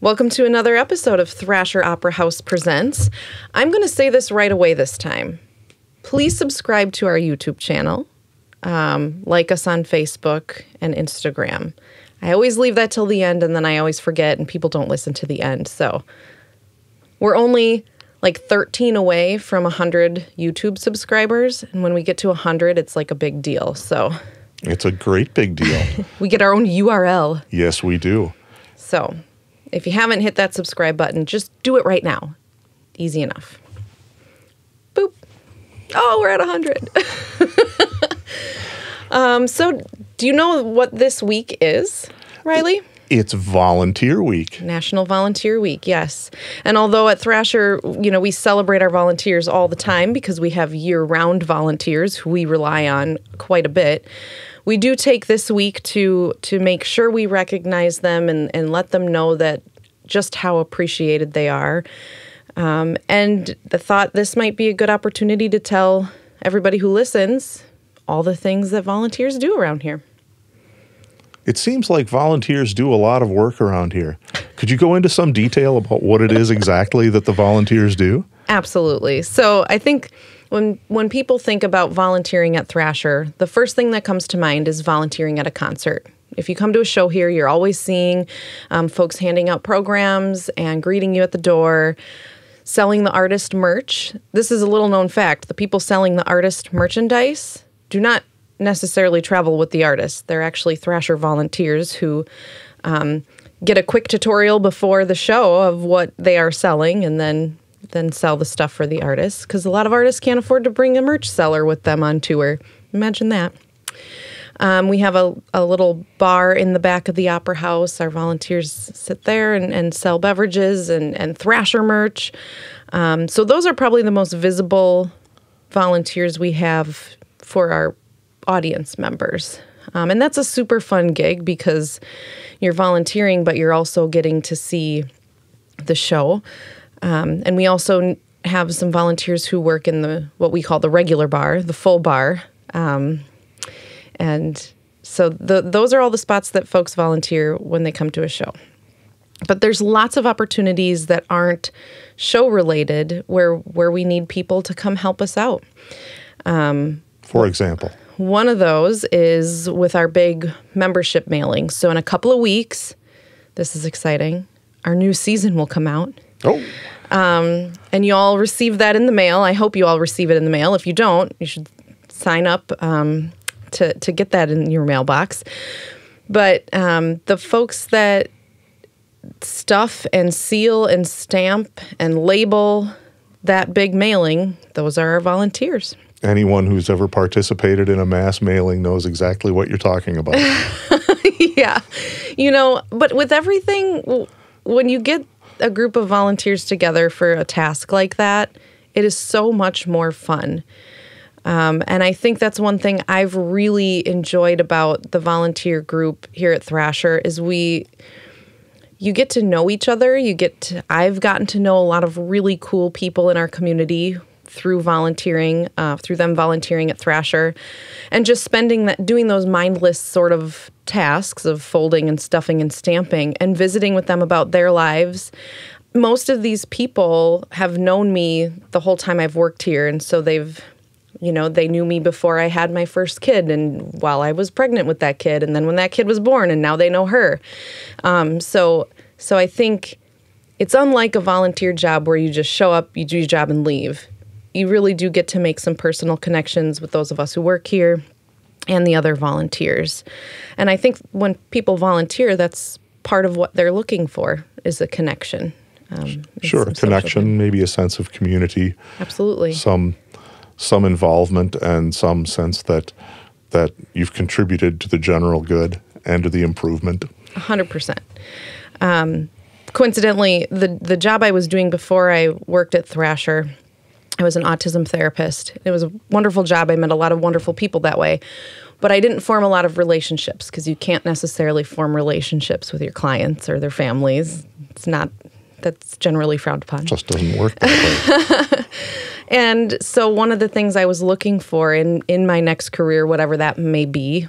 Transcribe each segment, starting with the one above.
Welcome to another episode of Thrasher Opera House Presents. I'm going to say this right away this time. Please subscribe to our YouTube channel. Like us on Facebook and Instagram. I always leave that till the end, and then I always forget, and people don't listen to the end. So we're only like 13 away from 100 YouTube subscribers, and when we get to 100, it's like a big deal. So it's a great big deal. We get our own URL. Yes, we do. So if you haven't hit that subscribe button, just do it right now. Easy enough. Boop. Oh, we're at 100. So do you know what this week is, Riley? It's Volunteer Week. National Volunteer Week, yes. And although at Thrasher, we celebrate our volunteers all the time because we have year-round volunteers who we rely on quite a bit, we do take this week to make sure we recognize them and let them know that just how appreciated they are. And the thought this might be a good opportunity to tell everybody who listens all the things that volunteers do around here. It seems like volunteers do a lot of work around here. Could you go into some detail about what it is exactly that the volunteers do? Absolutely. So I think when people think about volunteering at Thrasher, the first thing that comes to mind is volunteering at a concert. If you come to a show here, you're always seeing folks handing out programs and greeting you at the door, selling the artist merch. This is a little known fact. The people selling the artist merchandise do not necessarily travel with the artists. They're actually Thrasher volunteers who get a quick tutorial before the show of what they are selling and then sell the stuff for the artists, because a lot of artists can't afford to bring a merch seller with them on tour. Imagine that. We have a little bar in the back of the Opera House. Our volunteers sit there and sell beverages and Thrasher merch. So those are probably the most visible volunteers we have for our audience members. And that's a super fun gig because you're volunteering, but you're also getting to see the show. And we also have some volunteers who work in what we call the regular bar, the full bar. And so those are all the spots that folks volunteer when they come to a show. But there's lots of opportunities that aren't show-related where we need people to come help us out. For example? One of those is with our big membership mailing. So in a couple of weeks, this is exciting, our new season will come out. Oh. And you all receive that in the mail. I hope you all receive it in the mail. If you don't, you should sign up to get that in your mailbox. But the folks that stuff and seal and stamp and label that big mailing, those are our volunteers. Anyone who's ever participated in a mass mailing knows exactly what you're talking about. Yeah. But with everything, when you get a group of volunteers together for a task like that, it is so much more fun. And I think that's one thing I've really enjoyed about the volunteer group here at Thrasher is you get to know each other. I've gotten to know a lot of really cool people in our community through volunteering, through them volunteering at Thrasher, and just doing those mindless sort of tasks of folding and stuffing and stamping and visiting with them about their lives. Most of these people have known me the whole time I've worked here, and so they knew me before I had my first kid and while I was pregnant with that kid, and then when that kid was born, and now they know her. So I think it's unlike a volunteer job where you just show up, you do your job, and leave. You really do get to make some personal connections with those of us who work here and the other volunteers. And I think when people volunteer, that's part of what they're looking for is a connection. Sure, a connection, maybe a sense of community. Absolutely. Some involvement and some sense that you've contributed to the general good and to the improvement. 100%. Coincidentally, the job I was doing before I worked at Thrasher, I was an autism therapist. It was a wonderful job. I met a lot of wonderful people that way. But I didn't form a lot of relationships because you can't necessarily form relationships with your clients or their families. That's generally frowned upon. It just doesn't work that way. And so one of the things I was looking for in my next career, whatever that might be,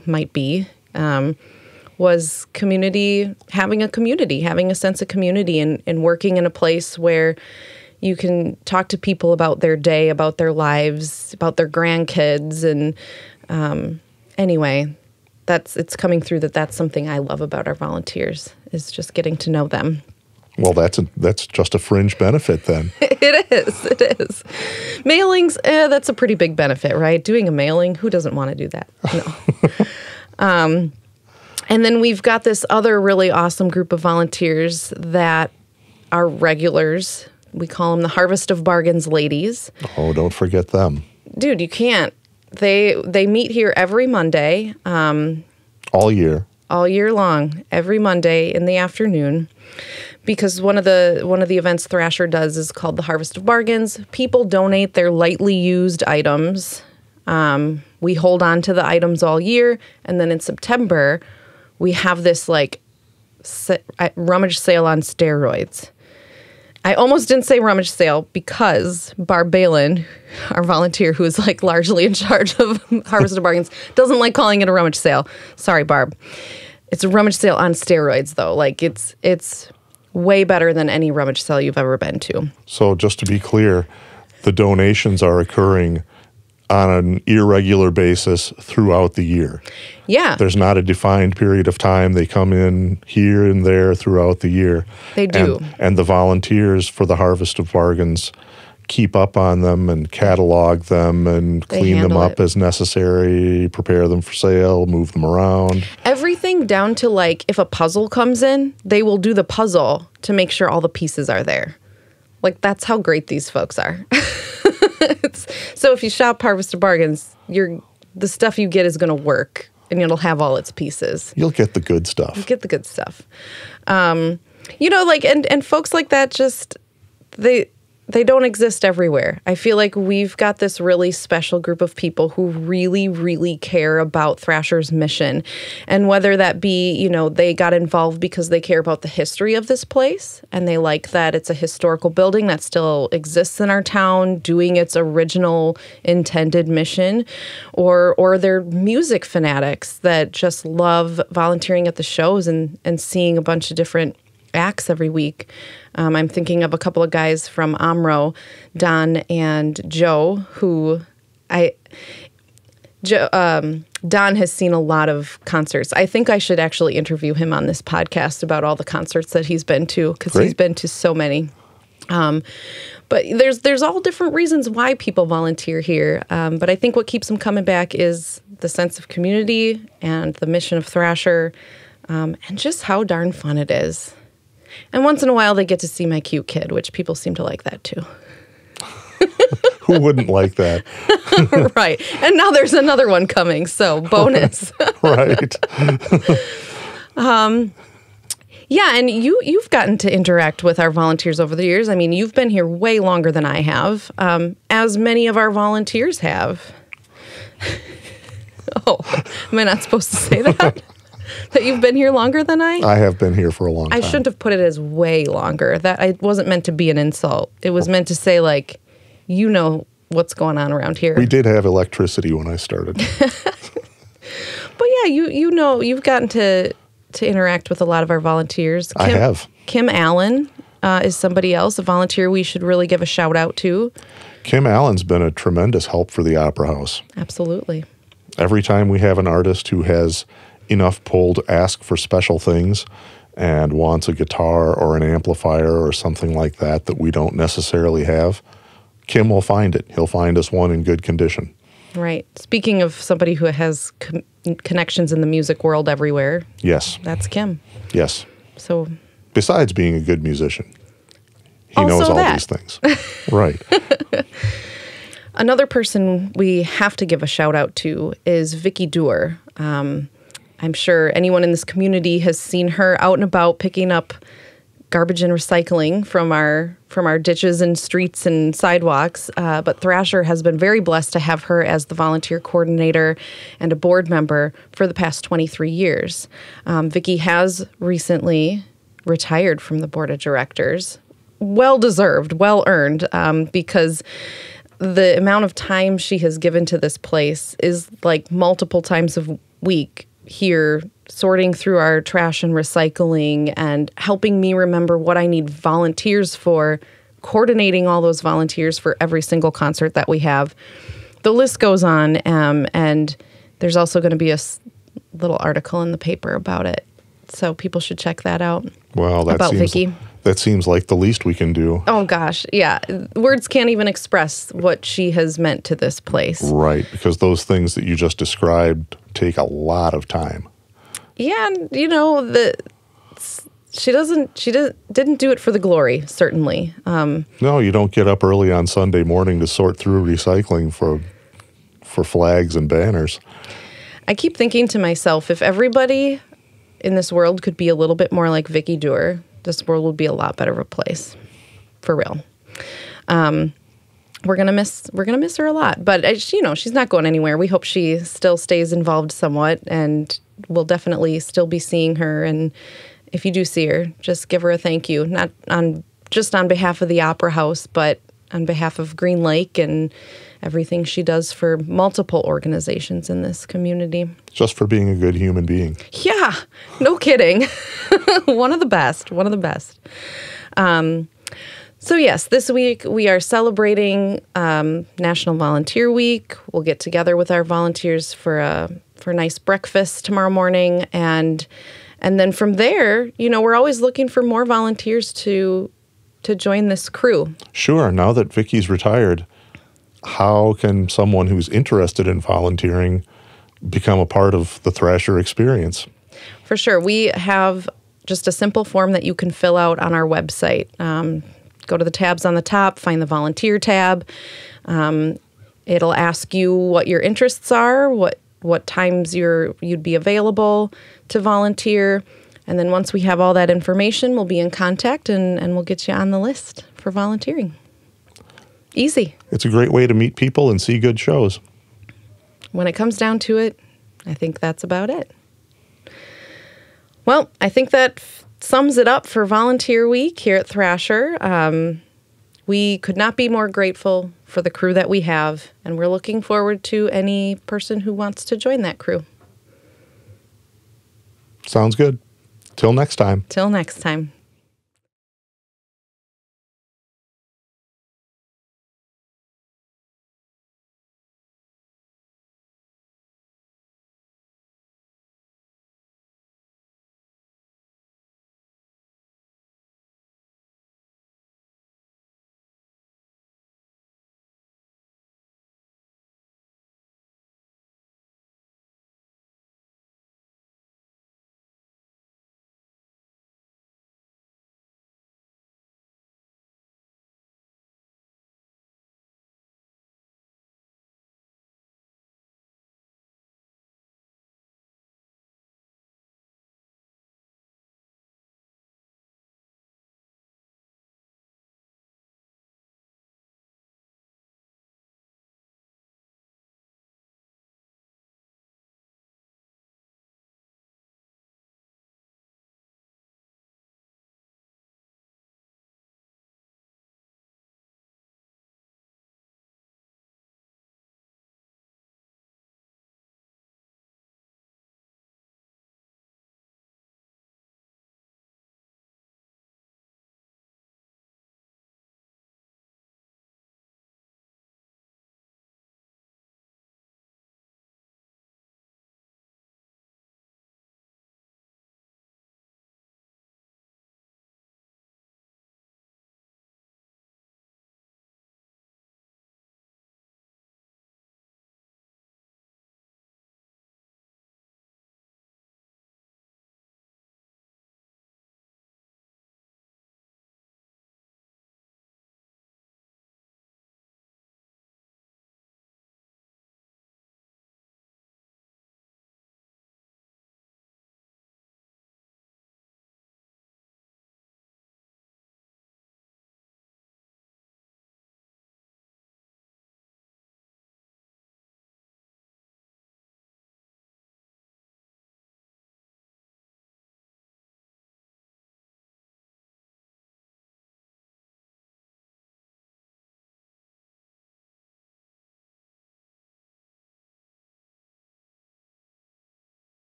was having a sense of community, and working in a place where you can talk to people about their day, about their lives, about their grandkids. And anyway, it's coming through that's something I love about our volunteers, is just getting to know them. Well, that's just a fringe benefit then. It is. Mailings, that's a pretty big benefit, right? Doing a mailing, who doesn't want to do that? No. And then we've got this other really awesome group of volunteers that are regulars. We call them the Harvest of Bargains ladies. Oh, don't forget them. Dude, you can't. They meet here every Monday. All year. All year long, every Monday in the afternoon. Because one of the events Thrasher does is called the Harvest of Bargains. People donate their lightly used items. We hold on to the items all year, and then in September, we have this rummage sale on steroids. I almost didn't say rummage sale because Barb Balin, our volunteer who is largely in charge of Harvest of Bargains, doesn't like calling it a rummage sale. Sorry, Barb. It's a rummage sale on steroids, though. It's way better than any rummage sale you've ever been to. So just to be clear, the donations are occurring on an irregular basis throughout the year. Yeah. There's not a defined period of time. They come in here and there throughout the year. They do. And the volunteers for the Harvest of Bargains keep up on them and catalog them and clean them up as necessary, prepare them for sale, move them around. Everything down to if a puzzle comes in, they will do the puzzle to make sure all the pieces are there. That's how great these folks are. So if you shop Harvest of Bargains, the stuff you get is going to work, and it'll have all its pieces. You'll get the good stuff. You get the good stuff. And folks like that just, they don't exist everywhere. I feel like we've got this really special group of people who really, really care about Thrasher's mission. And whether that be, they got involved because they care about the history of this place and they like that it's a historical building that still exists in our town doing its original intended mission, or they're music fanatics that just love volunteering at the shows and seeing a bunch of different acts every week. I'm thinking of a couple of guys from Omro, Don and Joe, who Don has seen a lot of concerts. I think I should actually interview him on this podcast about all the concerts that he's been to, because he's been to so many. But there's all different reasons why people volunteer here. But I think what keeps them coming back is the sense of community and the mission of Thrasher, and just how darn fun it is. And once in a while, they get to see my cute kid, which people seem to like that, too. Who wouldn't like that? Right. And now there's another one coming, so bonus. Right. Yeah, and you've gotten to interact with our volunteers over the years. I mean, you've been here way longer than I have, as many of our volunteers have. Oh, am I not supposed to say that? That you've been here longer than I? I have been here for a long time. I shouldn't have put it as way longer. It wasn't meant to be an insult. It was meant to say, you know what's going on around here. We did have electricity when I started. But yeah, you've gotten to interact with a lot of our volunteers. I have. Kim Allen is somebody else, a volunteer we should really give a shout out to. Kim Allen's been a tremendous help for the Opera House. Absolutely. Every time we have an artist who has enough pull to ask for special things and wants a guitar or an amplifier or something like that we don't necessarily have, Kim will find it. He'll find us one in good condition. Right. Speaking of somebody who has connections in the music world everywhere. Yes. That's Kim. Yes. So, besides being a good musician, he knows all these things. Right. Another person we have to give a shout out to is Vicki Dewar. I'm sure anyone in this community has seen her out and about picking up garbage and recycling from our ditches and streets and sidewalks. But Thrasher has been very blessed to have her as the volunteer coordinator and a board member for the past 23 years. Vicki has recently retired from the board of directors. Well-deserved, well-earned, because the amount of time she has given to this place is multiple times a week here sorting through our trash and recycling and helping me remember what I need volunteers for, coordinating all those volunteers for every single concert that we have. The list goes on, and there's also going to be a little article in the paper about it. So people should check that out. Well, that seems like the least we can do. Oh, gosh. Yeah. Words can't even express what she has meant to this place. Right, because those things that you just described take a lot of time. Yeah, and she didn't do it for the glory, certainly. No, you don't get up early on Sunday morning to sort through recycling for flags and banners. I keep thinking to myself, if everybody in this world could be a little bit more like Vicky Dewar, this world would be a lot better of a place, for real. We're gonna miss her a lot, but she's not going anywhere. We hope she still stays involved somewhat, and we'll definitely still be seeing her. And if you do see her, just give her a thank you, not just on behalf of the Opera House, but on behalf of Green Lake and everything she does for multiple organizations in this community. Just for being a good human being. Yeah, no kidding. One of the best. So yes, this week we are celebrating National Volunteer Week. We'll get together with our volunteers for a nice breakfast tomorrow morning, and then from there, we're always looking for more volunteers to join this crew. Sure. Now that Vicky's retired, how can someone who's interested in volunteering become a part of the Thrasher experience? For sure. We have just a simple form that you can fill out on our website. Go to the tabs on the top, find the volunteer tab. It'll ask you what your interests are, what times you'd be available to volunteer. And then once we have all that information, we'll be in contact and we'll get you on the list for volunteering. Easy. It's a great way to meet people and see good shows. When it comes down to it, I think that's about it. Well, I think that sums it up for Volunteer Week here at Thrasher. We could not be more grateful for the crew that we have, and we're looking forward to any person who wants to join that crew. Sounds good. Till next time. Till next time.